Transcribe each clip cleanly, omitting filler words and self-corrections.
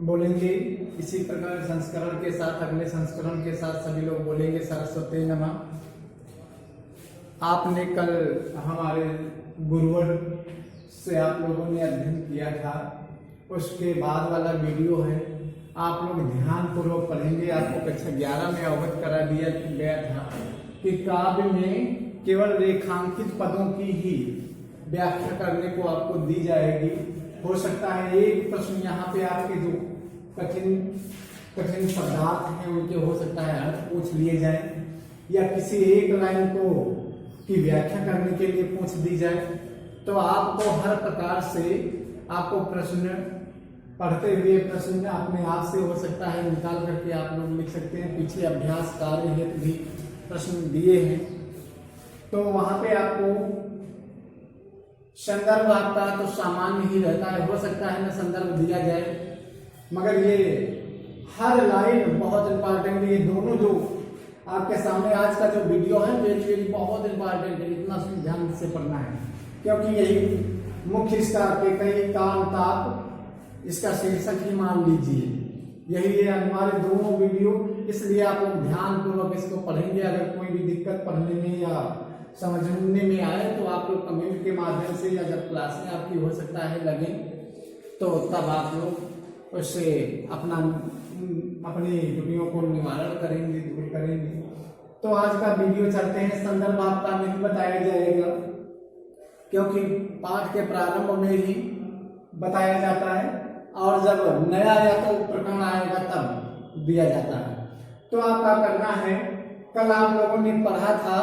बोलेंगे। इसी प्रकार संस्करण के साथ, अगले संस्करण के साथ सभी लोग बोलेंगे सरस्वती नमः। आपने कल हमारे गुरुवर से आप लोगों ने अध्ययन किया था, उसके बाद वाला वीडियो है, आप लोग ध्यान पूर्वक पढ़ेंगे। आपको कक्षा 11 में अवगत करा दिया गया था कि काव्य में केवल रेखांकित पदों की ही व्याख्या करने को आपको दी जाएगी। हो सकता है एक प्रश्न यहाँ पे आपके जो कठिन शब्दार्थ हैं उनके हो सकता है अर्थ पूछ लिए जाए, या किसी एक लाइन को की व्याख्या करने के लिए पूछ दी जाए। तो आपको हर प्रकार से आपको प्रश्न पढ़ते हुए प्रश्न अपने आप से हो सकता है निकाल करके आप लोग लिख सकते हैं। पीछे अभ्यास कार्य हेतु भी प्रश्न दिए हैं, तो वहां पे आपको संदर्भ आपका तो सामान्य ही रहता है, हो सकता है ना संदर्भ दिया जाए, मगर ये हर लाइन बहुत इंपॉर्टेंट है। ये दोनों जो आपके सामने आज का जो वीडियो है वेरी बहुत इंपॉर्टेंट है, इतना ध्यान से पढ़ना है, क्योंकि यही मुख्य इसका कई कान ताप इसका शीर्षक ही मान लीजिए, यही है हमारे दोनों वीडियो। इसलिए आप लोग ध्यान पूर्वक इसको पढ़ेंगे। अगर कोई भी दिक्कत पढ़ने में या समझने में आए तो आप लोग कमेंट के माध्यम से, या जब क्लास में आपकी हो सकता है लगे तो तब आप लोग उससे अपनी त्रुटियों को निवारण करेंगे, दूर करेंगे। तो आज का वीडियो चलते हैं। संदर्भ आपका नहीं बताया जाएगा, क्योंकि पाठ के प्रारंभ में ही बताया जाता है, और जब नया या तो प्रकरण आएगा तब दिया जाता है। तो आपका करना है, कल आप लोगों ने पढ़ा था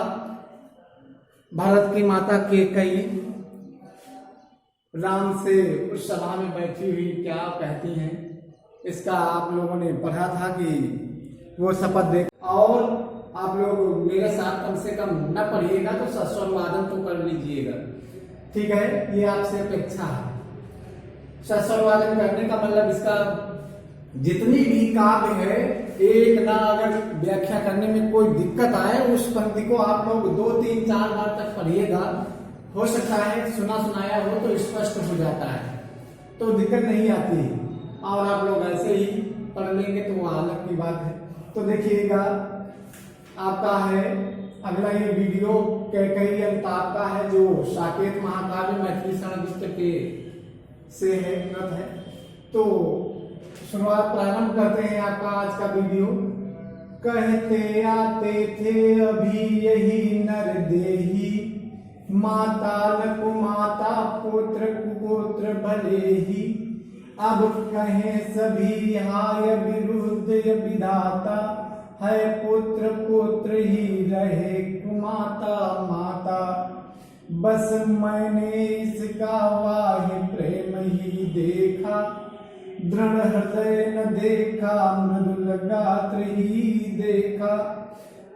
भरत की माता कैकेयी राम से उस सभा में बैठी हुई क्या कहती हैं, इसका आप लोगों ने पढ़ा था कि वो शपथ दे। और आप लोग मेरे साथ कम से कम न पढ़िएगा तो सस्वर वादन तो कर लीजिएगा, ठीक है, ये आपसे अपेक्षा है। सस्वर वादन करने का मतलब इसका जितनी भी काव्य है, एक ना अगर व्याख्या करने में कोई दिक्कत आए उस पंक्ति को आप लोग 2, 3, 4 बार तक पढ़िएगा। हो सकता है सुना सुनाया हो तो स्पष्ट हो जाता है, तो दिक्कत नहीं आती, और आप लोग ऐसे ही पढ़ लेंगे तो वो अलग की बात है। तो देखिएगा आपका है अगला ये वीडियो कैकेयी अंताप का है, जो साकेत महाकाव्य मैथिली षड्यंत्र के से है ग्रंथ है। तो शुरुआत प्रारंभ करते हैं आपका आज का वीडियो। कहते आते थे अभी यही नर देही, माता न कुमाता पुत्र कुपुत्र भले ही, अब कहें सभी हाय विरुद्ध विधाता, है पुत्र पुत्र ही रहे कुमाता माता, बस मैंने इसका वाहि प्रेम ही देखा, दृढ़ हृदय न देखा मृदुल गात्र ही देखा,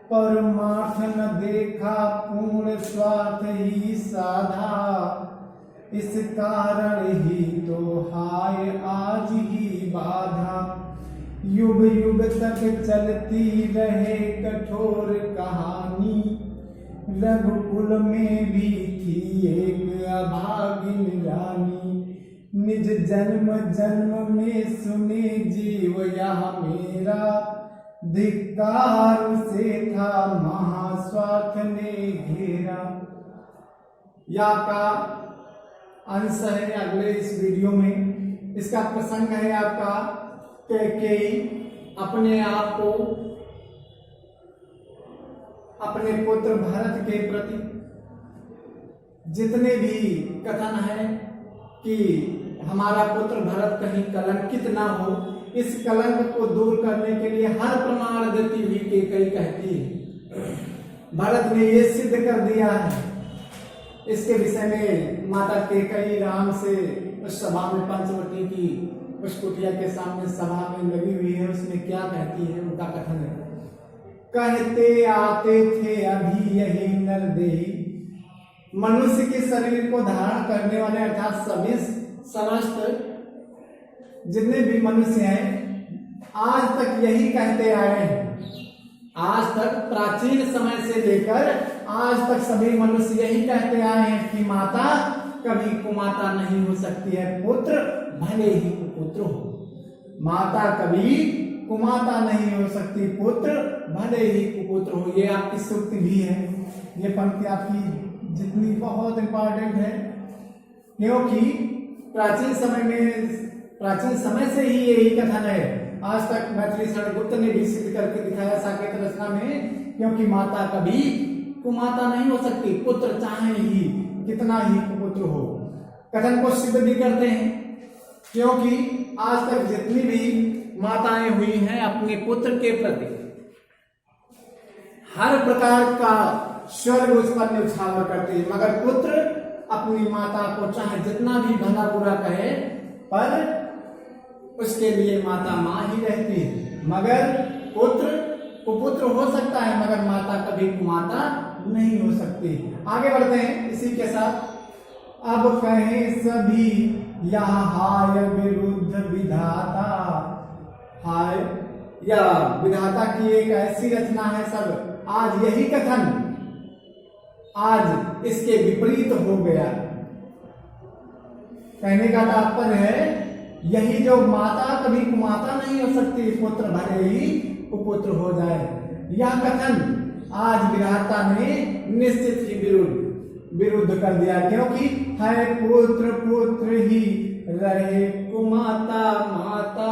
परमार्थ न देखा पूर्ण स्वार्थ ही साधा, इस कारण ही तो हाय आज ही बाधा, युग युग तक चलती रहे कठोर कहानी, रघुकुल में भी थी एक अभागिन रानी, निज जन्म जन्म में सुने जीव यह मेरा, धिक्कार से था महास्वार्थ ने घेरा। या का अंश है अगले इस वीडियो में। इसका प्रसंग है आपका कैकेयी अपने आप को अपने पुत्र भरत के प्रति जितने भी कथन है कि हमारा पुत्र भरत कहीं कलंकित ना हो, इस कलंक को दूर करने के लिए हर प्रमाण देती हुई कैकेयी कहती है भरत ने ये सिद्ध कर दिया है। इसके विषय में माता कैकेयी राम से उस सभा में पंचवटी की उस कुटिया के सामने सभा में लगी हुई है, उसमें क्या कहती है, उनका कथन है। कहते आते थे अभी यही नर देही, मनुष्य के शरीर को धारण करने वाले अर्थात सभी समस्त जितने भी मनुष्य हैं आज तक यही कहते आए हैं। आज तक प्राचीन समय से लेकर आज तक सभी मनुष्य यही कहते आए हैं कि माता कभी कुमाता नहीं हो सकती है, पुत्र भले ही कुपुत्र हो। माता कभी कुमाता नहीं हो सकती, पुत्र भले ही कुपुत्र हो। ये आपकी सूक्ति भी है, ये पंक्ति आपकी जितनी बहुत इंपॉर्टेंट है, क्योंकि प्राचीन समय से ही यही कथन है। आज तक मैथिली शरण गुप्त ने भी सिद्ध करके दिखाया साकेत रचना में, क्योंकि माता कभी कुमाता नहीं हो सकती, पुत्र चाहे ही कितना ही कुपुत्र हो। कथन को सिद्ध भी करते हैं, क्योंकि आज तक जितनी भी माताएं हुई हैं अपने पुत्र के प्रति हर प्रकार का स्वर्ग उस पर न्यौछावर करती है, मगर पुत्र अपनी माता को चाहे जितना भी भला बुरा कहे, पर उसके लिए माता मां ही रहती है। मगर पुत्र कुपुत्र हो सकता है, मगर माता कभी कुमाता नहीं हो सकती। आगे बढ़ते हैं इसी के साथ। अब कहें सभी यह हाय विरुद्ध विधाता, हाय या विधाता की एक ऐसी रचना है सब, आज यही कथन आज इसके विपरीत हो गया। कहने का तात्पर्य है यही जो माता कभी कुमाता नहीं हो सकती, पुत्र भले ही कुपुत्र हो जाए, यह कथन आज विधाता ने निश्चित ही विरुद्ध कर दिया, क्योंकि है पुत्र पुत्र ही रहे कुमाता माता।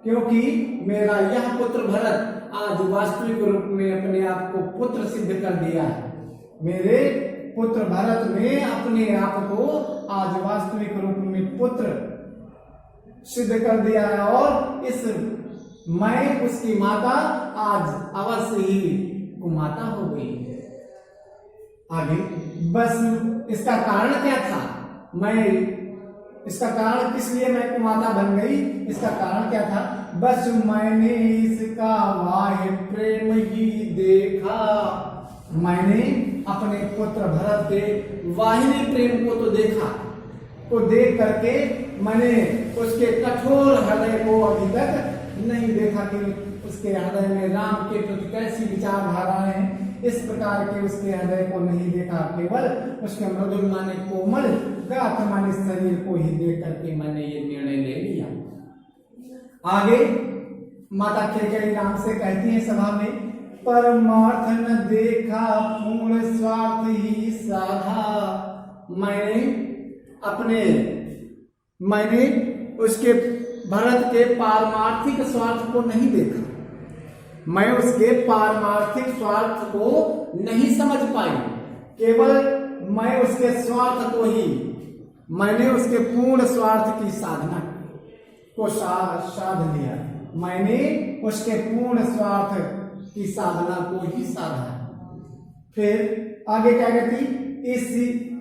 क्योंकि मेरा यह पुत्र भरत आज वास्तविक रूप में अपने आप को पुत्र सिद्ध कर दिया है। मेरे पुत्र भरत ने अपने आप को आज वास्तविक रूप में पुत्र सिद्ध कर दिया है, और इस मैं उसकी माता आज अवश्य ही कुमाता हो गई है। आगे बस इसका कारण क्या था, इसका कारण किस लिए मैं कुमाता बन गई, इसका कारण क्या था? बस मैंने इसका वाह प्रेम ही देखा, मैंने अपने पुत्र भरत के वाहिनी प्रेम को तो देखा, को देख करके मैंने उसके कठोर हृदय को अभी तक नहीं देखा कि उसके हृदय में राम के प्रति कैसी विचारधाराएं हैं। इस प्रकार के उसके हृदय को नहीं देखा, केवल उसके मृदुल माने कोमल गात माने शरीर को ही देख करके मैंने ये निर्णय ले लिया। आगे माता कैकेयी राम से कहती है सभा में, परमार्थ न देखा पूर्ण स्वार्थ ही साधा, मैंने उसके भरत के पारमार्थिक स्वार्थ को नहीं देखा, मैं उसके पारमार्थिक स्वार्थ को नहीं समझ पाई, केवल मैं उसके स्वार्थ को ही, मैंने उसके पूर्ण स्वार्थ की साधना को साध लिया, मैंने उसके पूर्ण स्वार्थ की साधना को ही साधा। फिर आगे क्या कहती,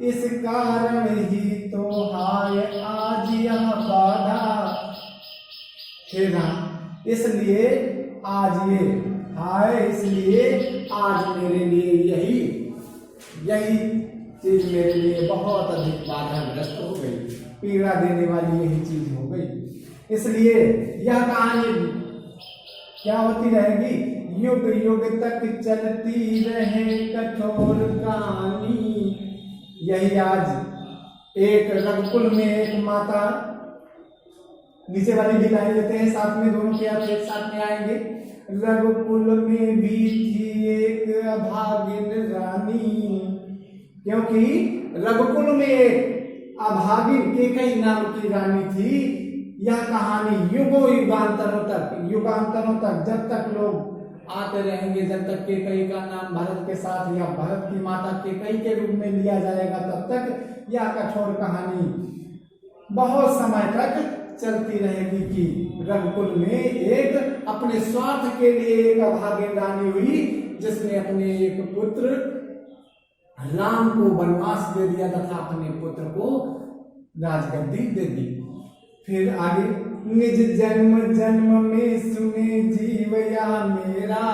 इस कारण ही तो हाय आज यह बाधा, हे राम इसलिए आज ये हाय, इसलिए आज मेरे लिए यही चीज मेरे लिए बहुत अधिक बाधाग्रस्त हो गई, पीड़ा देने वाली यही चीज हो गई। इसलिए यह कहानी क्या होती रहेगी, युग युग तक चलती रहे कठोर कहानी। यही आज एक रघुकुल में एक माता, नीचे वाली भी लाइन लेते हैं साथ में, दोनों के आप एक साथ में आएंगे। रघुकुल में भी थी एक अभागिन रानी, क्योंकि रघुकुल में एक अभागिन कैकेयी नाम की रानी थी। यह कहानी युगांतरों तक जब तक लोग आते रहेंगे, जब तक कैकेयी का नाम भरत के साथ या भरत की माता कैकेयी के रूप में लिया जाएगा, तब तक यह कठोर कहानी बहुत समय तक चलती रहेगी कि रघुकुल में एक अपने स्वार्थ के लिए एक अभागिन रानी हुई, जिसने अपने एक पुत्र राम को वनवास दे दिया तथा अपने पुत्र को राजगद्दी दे दी। फिर आगे, निज जन्म जन्म में सुने जीव या मेरा,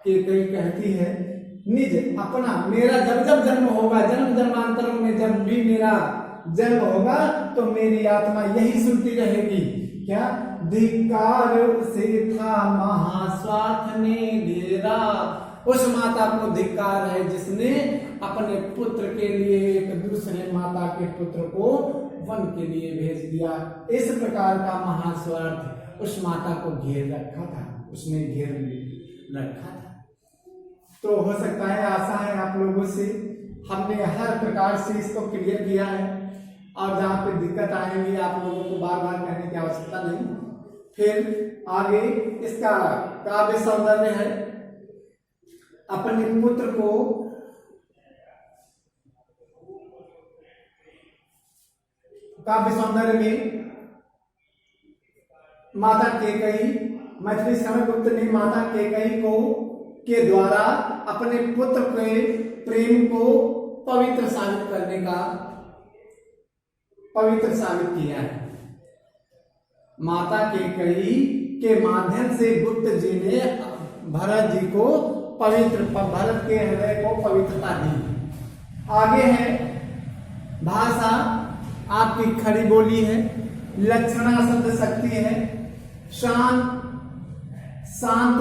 कैकेयी कहती है निज अपना, मेरा जब जब जन्म होगा, जन्म जन्मांतरों में जब भी मेरा जन्म होगा तो मेरी आत्मा यही सुनती रहेगी, क्या धिक्कार उसे था महास्वार्थ ने घेरा, उस माता को धिक्कार है जिसने अपने पुत्र के लिए एक दूसरे माता के पुत्र को वन के लिए भेज दिया। इस प्रकार का महास्वार्थ उस माता को घेर रखा था, उसने घेर रखा था। तो हो सकता है, आशा है आप लोगों से हमने हर प्रकार से इसको क्लियर किया है, और जहाँ पे दिक्कत आएंगी आप लोगों को बार बार कहने की आवश्यकता नहीं। फिर आगे इसका काव्य सौंदर्य है, अपने पुत्र को काव्य सौंदर्य में माता केकई, मैथिली समरगुप्त ने माता केकई को के द्वारा अपने पुत्र के प्रेम को पवित्र साबित करने का पवित्र साबित किया है। माता केकई के माध्यम से गुप्त जी ने भरत जी को भरत के हृदय को पवित्रता दी। आगे है भाषा आपकी खड़ी बोली है, लक्षणा शब्द शक्ति है, शांत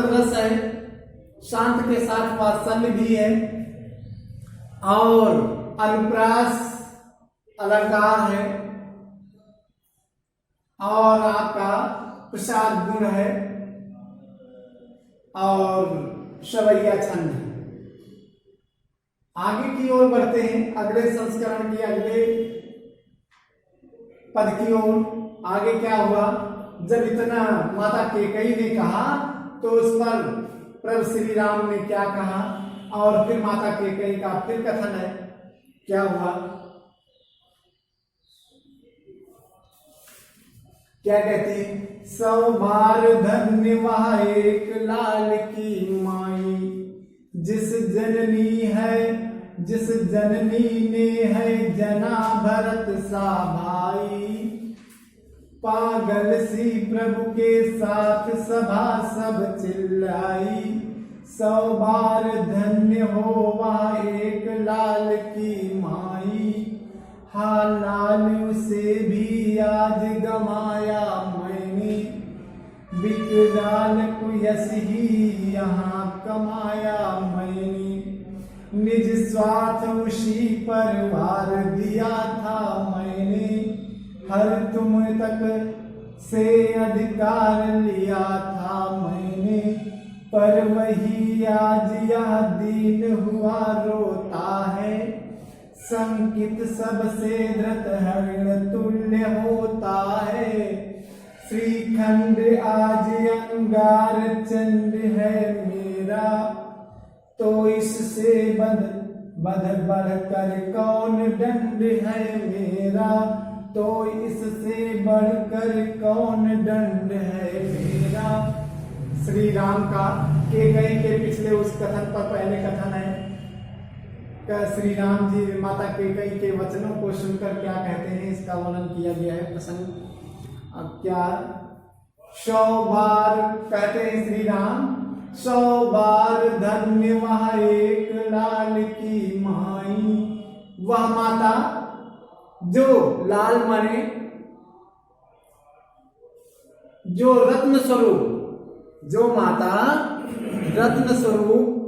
रस है, शांत के साथ वात्सल्य भी है, और अनुप्रास अलंकार है, और आपका प्रसाद गुण है, और शवैया छंद है। आगे की ओर बढ़ते हैं, अगले संस्करण की अगले पद की ओर। आगे क्या हुआ, जब इतना माता केकई ने कहा तो उस पर प्रभु श्री राम ने क्या कहा, और फिर माता केकई का फिर कथन है, क्या हुआ, क्या कहती है, 100 बार धन्य वह एक लाल की माई, जिस जननी ने है जना भरत सा भाई, पागल सी प्रभु के साथ सभा सब चिल्लाई, 100 बार धन्य हो वह एक लाल की माई, हा लाल उसे भी आज गमाया मैंने, विकराल को यश ही यहाँ कमाया मैंने, निज स्वार्थ उसी पर वार दिया था मैंने, हर तुम तक से अधिकार लिया था मैंने, पर वही आज यह दीन हुआ रोता है, संकित सबसे धृत हरण तुल्य होता है, श्रीखंड आज अंगार चंड है मेरा, तो इससे बद बढ़कर कौन दंड है मेरा, तो इससे बढ़कर कौन दंड है मेरा। श्री राम का केकई के पिछले उस कथन पर पहले कथन है, श्री राम जी माता केकई के वचनों को सुनकर क्या कहते हैं, इसका वर्णन किया गया है प्रसंग। अब क्या 100 बार कहते हैं श्री राम, 100 बार धन्य वह एक लाल की माई, वह माता जो लाल माने जो रत्न स्वरूप, जो माता रत्न स्वरूप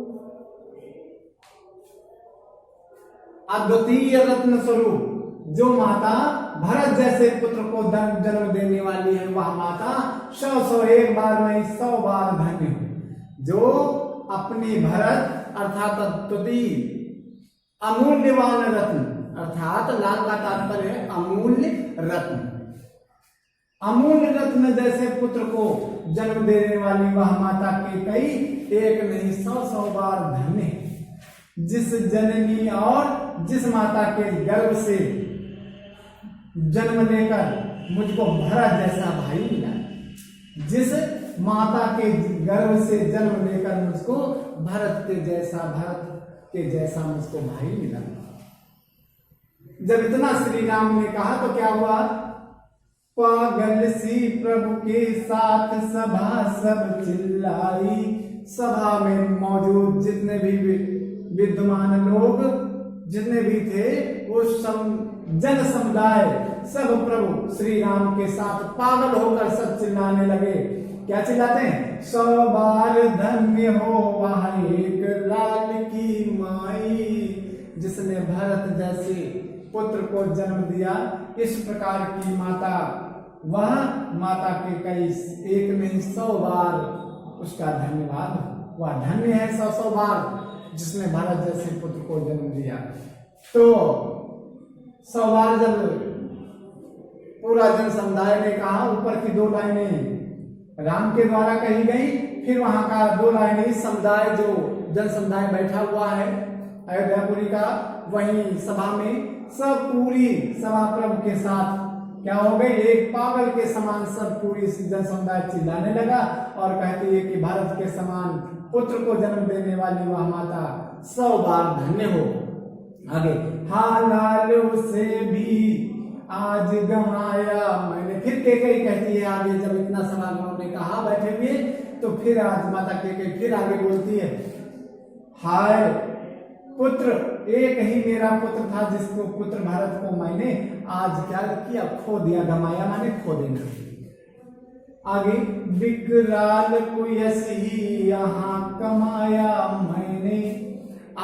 अद्वितीय रत्न स्वरूप, जो माता भरत जैसे पुत्र को जन्म देने वाली है, वह माता 100 एक बार नहीं 100 बार धन्य हो, जो अपने भरत अर्थात अद्वितीय अमूल्यवान रत्न, अर्थात लाल का तात्पर्य है अमूल्य रत्न, अमूल्य रत्न जैसे पुत्र को जन्म देने वाली वह माता केकई एक नहीं 100 बार धन्य है, जिस जननी और जिस माता के गर्भ से जन्म लेकर मुझको भरत जैसा भाई मिला, जिस माता के गर्भ से जन्म लेकर मुझको भरत के जैसा मुझको भाई मिला। जब इतना श्री राम ने कहा तो क्या हुआ, पागल सी प्रभु के साथ सभा सब चिल्लाई, सभा में मौजूद जितने भी विद्यमान लोग जितने भी थे वो जन समुदाय सब प्रभु श्री राम के साथ पागल होकर सब चिल्लाने लगे। क्या चिल्लाते हैं, 100 बार धन्य हो वह एक लाल की माई, जिसने भरत जैसे पुत्र को जन्म दिया। इस प्रकार की माता वह माता के कई एक नहीं 100 बार उसका धन्यवाद, वह धन्य है 100 बार जिसने भारत जैसे पुत्र को जन्म दिया। तो 100 बार जब पूरा जन समुदाय ने कहा, ऊपर की 2 लाइनें राम के द्वारा कही गई, फिर वहां का 2 लाइनें समुदाय जो जन समुदाय बैठा हुआ है अयोध्यापुरी का, वहीं सभा में सब पूरी सभा प्रभु के साथ क्या हो गई, एक पागल के समान सब पूरी जन समुदाय चिल्लाने लगा और कहती है कि भारत के समान पुत्र को जन्म देने वाली वह माता 100 बार धन्य हो। आगे, हालाल से भी आज गमाया मैंने, फिर केकई कहती है आगे, जब इतना समागम ने कहा बैठे हुए, तो फिर आज माता केकई फिर आगे बोलती है, हाय पुत्र, एक ही मेरा पुत्र था जिसको पुत्र भारत को मैंने आज क्या किया, खो दिया। गमाया माने खो देना। आगे, विकराल को यश ही यहाँ कमाया मैंने,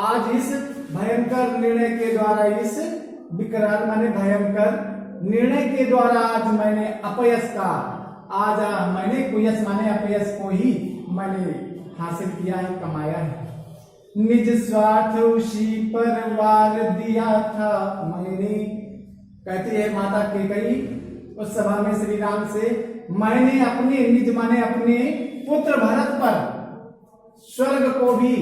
आज इस भयंकर निर्णय के द्वारा, इस विकराल माने भयंकर निर्णय के द्वारा आज मैंने अपयश का, आज मैंने कुयश माने अपयश को ही मैंने हासिल किया है, कमाया है। निज स्वार्थ उसी पर वार दिया था मैंने, कहती है माता केकई उस सभा में श्री राम से, मैंने अपने निज माने अपने पुत्र भरत पर स्वर्ग को भी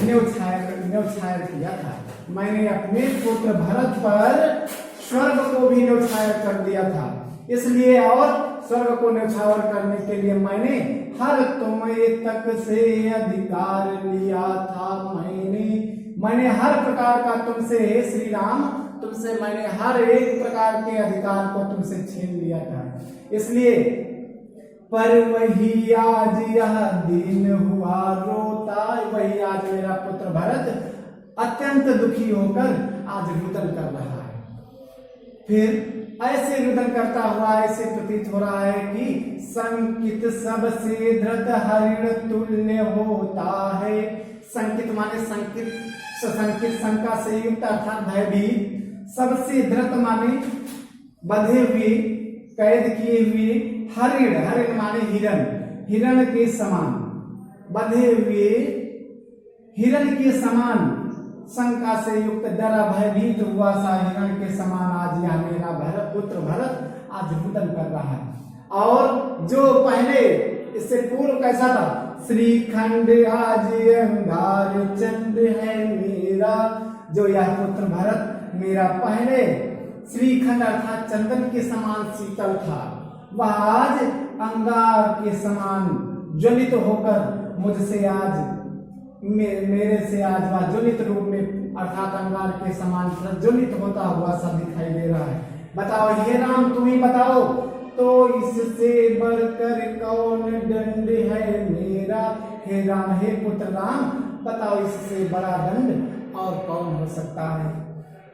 न्यौछावर किया था। मैंने अपने पुत्र भरत पर स्वर्ग को भी न्यौछावर कर दिया था, इसलिए और स्वर्ग को न्यौछावर करने के लिए मैंने हर तुम्हें तक से अधिकार लिया था। मैंने हर प्रकार का तुमसे, हे श्री राम, तुमसे मैंने हर एक प्रकार के अधिकार को तुमसे छीन लिया था, इसलिए पर वही आज यह दिन हुआ रोता, वही आज मेरा पुत्र भरत अत्यंत दुखी होकर आज रुदन कर रहा है। फिर ऐसे रुदन करता हुआ ऐसे प्रतीत हो रहा है कि संकित सबसे धृत हरिण तुल्य होता है। संकित माने संकित, सशंकित, शंका से युक्त अर्थात भयभीत, सबसे धृत माने बंधे हुए, कैद किए हुए, हरिण, हरिण माने हिरण, हिरण के समान, बंधे हुए हिरण के समान, शंका से युक्त डरा भयभीत हुआ सा हिरण के समान आज यह मेरा भरत पुत्र भरत आज रुदन कर रहा है। और जो पहले इससे पूर्व कैसा था, श्रीखंड आज अंगार चंद है मेरा, जो यह पुत्र भरत मेरा पहले श्रीखंड अर्थात चंदन के समान शीतल था, वह आज अंगार के समान ज्वलित होकर मुझसे आज मेरे से आज वह ज्वलित रूप में अर्थात अंगार के समान प्रज्वलित होता हुआ सा दिखाई दे रहा है। बताओ हे राम, तुम ही बताओ, तो इससे बढ़कर कौन दंड है मेरा। हे राम, हे पुत्र राम, बताओ इससे बड़ा दंड और कौन हो सकता है।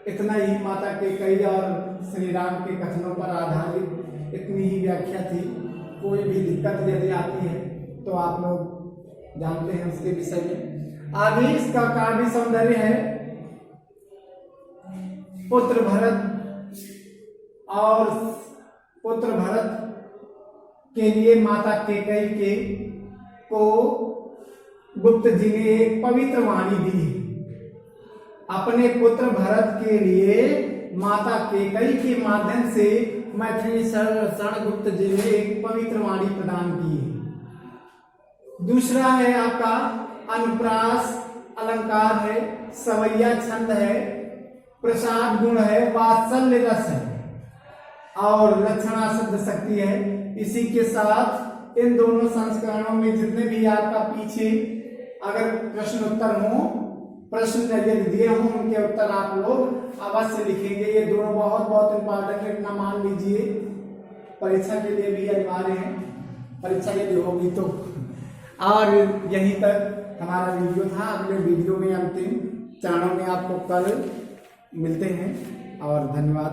इतना ही माता के कई और श्री राम के कथनों पर आधारित इतनी ही व्याख्या थी। कोई भी दिक्कत यदि आती है तो आप लोग जानते हैं उसके विषय में। आगे इसका काव्य सौंदर्य है, पुत्र भरत और पुत्र भरत के लिए माता केकई के को गुप्त जी ने एक पवित्र वाणी दी। अपने पुत्र भरत के लिए माता केकई के माध्यम से मैथिली शरण गुप्त जी ने एक पवित्र वाणी प्रदान की है। दूसरा है आपका अनुप्रास अलंकार है, सवैया छंद है, प्रसाद गुण है, वात्सल्य रस है और लक्षणा शब्द शक्ति है। इसी के साथ इन दोनों संस्करणों में जितने भी आपका पीछे अगर प्रश्न उत्तर हो, प्रश्न यदि दिए हों, उनके उत्तर आप लोग अवश्य लिखेंगे। ये दोनों बहुत बहुत इंपॉर्टेंट है, इतना मान लीजिए परीक्षा के लिए भी अनिवार्य है, परीक्षा यदि होगी तो। और यहीं तक हमारा वीडियो था। अगले वीडियो में अंतिम चरणों में आपको कल मिलते हैं और धन्यवाद।